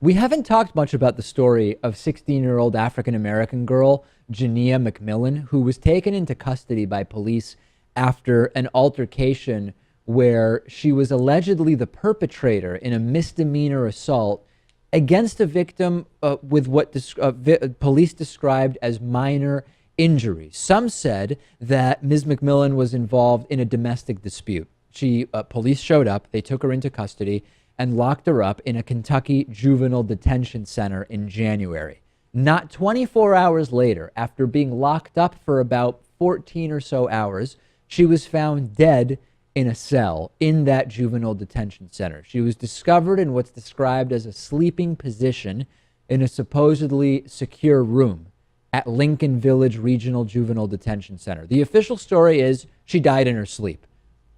We haven't talked much about the story of 16-year-old African-American girl, Gynnya McMillen, who was taken into custody by police after an altercation where she was allegedly the perpetrator in a misdemeanor assault against a victim with what police described as minor injuries. Some said that Ms. McMillen was involved in a domestic dispute. Police showed up, they took her into custody, and locked her up in a Kentucky juvenile detention center in January. Not 24 hours later, after being locked up for about 14 or so hours, she was found dead in a cell in that juvenile detention center. She was discovered in what's described as a sleeping position in a supposedly secure room at Lincoln Village Regional Juvenile Detention Center. The official story is she died in her sleep.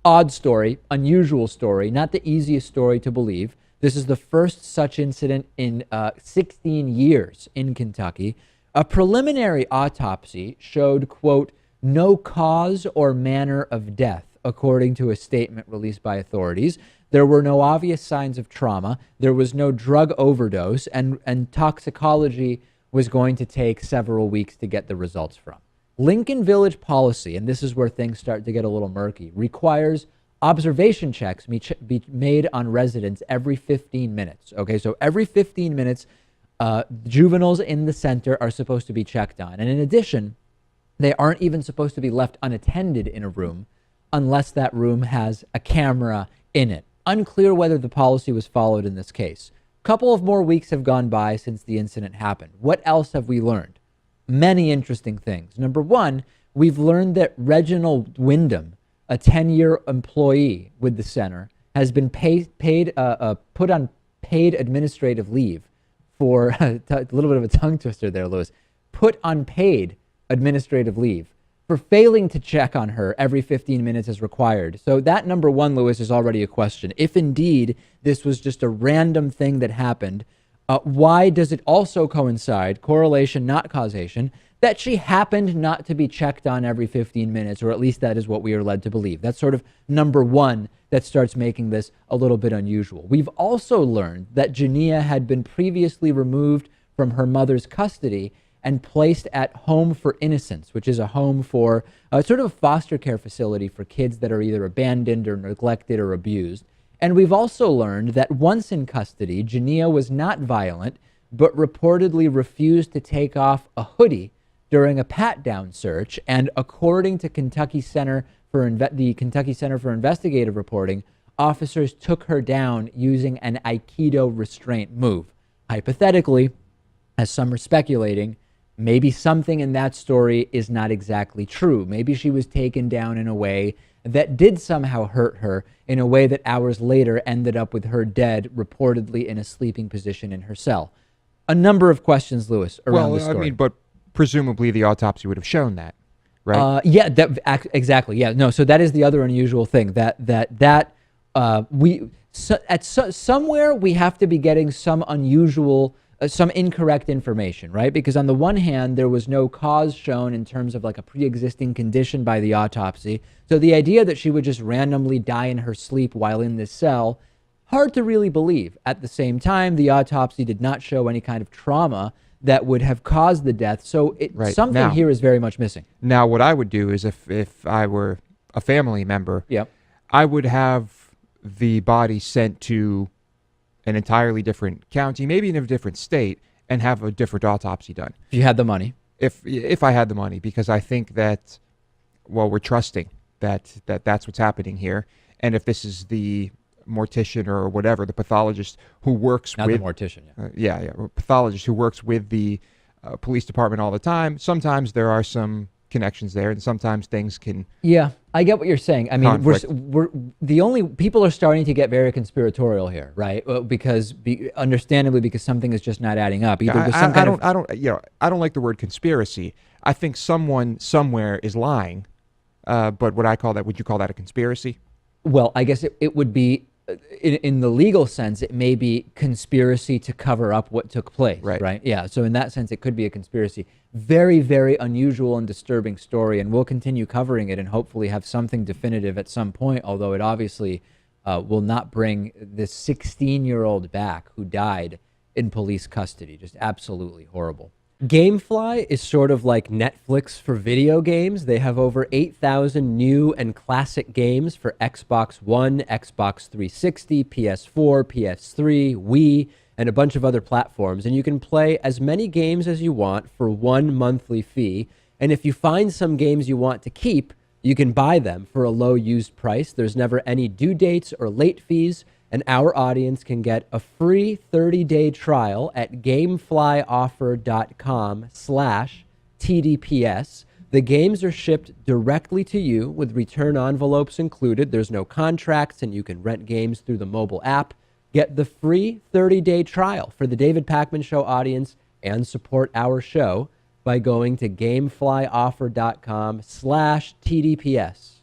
Odd story, unusual story, not the easiest story to believe. This is the first such incident in 16 years in Kentucky. A preliminary autopsy showed, quote, no cause or manner of death, according to a statement released by authorities. There were no obvious signs of trauma. There was no drug overdose, and toxicology was going to take several weeks to get the results from. Lincoln Village policy, and this is where things start to get a little murky, requires observation checks be made on residents every 15 minutes. Okay, so every 15 minutes, juveniles in the center are supposed to be checked on. And in addition, they aren't even supposed to be left unattended in a room unless that room has a camera in it. Unclear whether the policy was followed in this case. A couple of more weeks have gone by since the incident happened. What else have we learned? Many interesting things. Number one, we've learned that Reginald Wyndham, a 10-year employee with the center, has been put on paid administrative leave for a little bit of a tongue twister there, Lewis. Put on paid administrative leave for failing to check on her every 15 minutes as required. So that, number one, Lewis, is already a question. If indeed this was just a random thing that happened, why does it also coincide, correlation, not causation, that she happened not to be checked on every 15 minutes, or at least that is what we are led to believe? That's sort of number one that starts making this a little bit unusual. We've also learned that Gynnya had been previously removed from her mother's custody and placed at Home for Innocence, which is a home for sort of a foster care facility for kids that are either abandoned or neglected or abused. And we've also learned that once in custody, Gynnya was not violent, but reportedly refused to take off a hoodie during a pat-down search. And according to the Kentucky Center for Investigative Reporting, officers took her down using an Aikido restraint move. Hypothetically, as some are speculating, maybe something in that story is not exactly true. Maybe she was taken down in a way that did somehow hurt her, in a way that hours later ended up with her dead, reportedly in a sleeping position in her cell. A number of questions, Lewis, around the story. I mean, but presumably the autopsy would have shown that, right? Yeah, exactly. Yeah, no. So that is the other unusual thing somewhere we have to be getting some unusual, some incorrect information, right? Because on the one hand, there was no cause shown in terms of like a pre-existing condition by the autopsy. So the idea that she would just randomly die in her sleep while in this cell, hard to really believe. At the same time, the autopsy did not show any kind of trauma that would have caused the death. So something here is very much missing. Now, what I would do is if I were a family member, I would have the body sent to an entirely different county, maybe in a different state, and have a different autopsy done. If you had the money. If I had the money, because I think that, well, we're trusting that's what's happening here. And if this is the mortician or whatever, the pathologist who works Not with... the mortician, pathologist who works with the police department all the time, sometimes there are some connections there, and sometimes things can... Yeah, I get what you're saying. I mean, people are starting to get very conspiratorial here, right? Understandably, because something is just not adding up. I don't like the word conspiracy. I think someone somewhere is lying. But would you call that a conspiracy? Well, I guess it would be, in the legal sense, it may be conspiracy to cover up what took place, right? Yeah, so in that sense, it could be a conspiracy. Very, very unusual and disturbing story, and we'll continue covering it and hopefully have something definitive at some point, although it obviously will not bring this 16-year-old back who died in police custody. Just absolutely horrible. Gamefly is sort of like Netflix for video games. They have over 8,000 new and classic games for Xbox One, Xbox 360, PS4, PS3, Wii, and a bunch of other platforms. And you can play as many games as you want for one monthly fee. And if you find some games you want to keep, you can buy them for a low used price. There's never any due dates or late fees. And our audience can get a free 30-day trial at gameflyoffer.com/TDPS. The games are shipped directly to you with return envelopes included. There's no contracts, and you can rent games through the mobile app. Get the free 30-day trial for the David Pakman Show audience and support our show by going to gameflyoffer.com/TDPS.